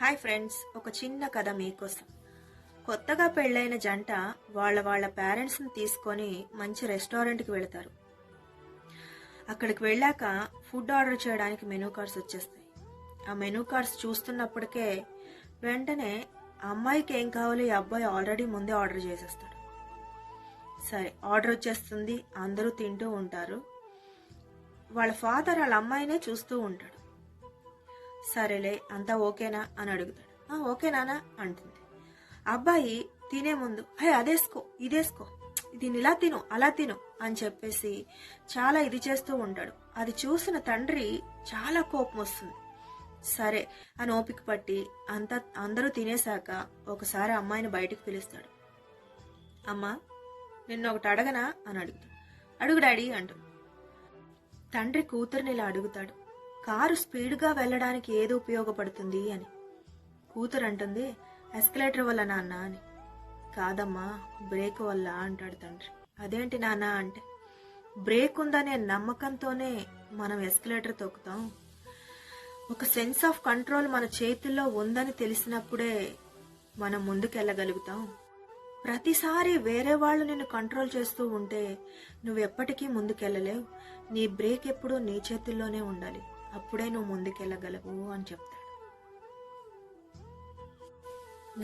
Hi friends, ఒక చిన్న కథ మీకోసం. కొత్తగా పెళ్ళైన జంట వాళ్ళ పేరెంట్స్ని తీసుకొని మంచి రెస్టారెంట్కి వెళతారు. అక్కడికి వెళ్ళాక ఫుడ్ ఆర్డర్ చేయడానికి మెనూ కార్డ్స్ వచ్చేస్తాయి. ఆ మెనూ కార్డ్స్ చూస్తున్నప్పటికే వెంటనే అమ్మాయికి ఏం కావాలో ఈ అబ్బాయి ఆల్రెడీ ముందే ఆర్డర్ చేసేస్తాడు. సరే, ఆర్డర్ వచ్చేస్తుంది, అందరూ తింటూ ఉంటారు. వాళ్ళ ఫాదర్ వాళ్ళ అమ్మాయినే చూస్తూ ఉంటాడు. సరేలే, అంతా ఓకేనా అని అడుగుతాడు. ఓకేనానా అంటుంది. అబ్బాయి తినే ముందు అదేసుకో ఇదేసుకో, దీన్ని ఇలా తిను అలా తిను అని చెప్పేసి చాలా ఇది చేస్తూ ఉంటాడు. అది చూసిన తండ్రి చాలా కోపం వస్తుంది. సరే అని ఓపిక పట్టి అందరూ తినేశాక ఒకసారి అమ్మాయిని బయటికి పిలుస్తాడు. అమ్మా, నిన్న ఒకటి అడగనా అని అడుగుతాడు. అడుగు డాడీ అంటుంది. తండ్రి కూతుర్ని ఇలా అడుగుతాడు, కారు స్పీడ్గా వెళ్ళడానికి ఏది ఉపయోగపడుతుంది అని. కూతురు అంటుంది, ఎస్కలేటర్ వల్ల నాన్న అని. కాదమ్మా, బ్రేక్ వల్ల అంటాడు తండ్రి. అదేంటి నాన్న అంటే, బ్రేక్ ఉందనే నమ్మకంతోనే మనం ఎస్కలేటర్ తొక్కుతాం. ఒక సెన్స్ ఆఫ్ కంట్రోల్ మన చేతుల్లో ఉందని తెలిసినప్పుడే మనం ముందుకెళ్ళగలుగుతాం. ప్రతిసారి వేరే వాళ్ళు నిన్ను కంట్రోల్ చేస్తూ ఉంటే నువ్వెప్పటికీ ముందుకెళ్ళలేవు. నీ బ్రేక్ ఎప్పుడూ నీ చేతుల్లోనే ఉండాలి, అప్పుడే నువ్వు ముందుకెళ్ళగలవు అని చెప్తాడు.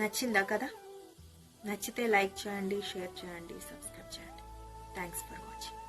నచ్చిందా కదా? నచ్చితే లైక్ చేయండి, షేర్ చేయండి, సబ్స్క్రైబ్ చేయండి. Thanks for watching.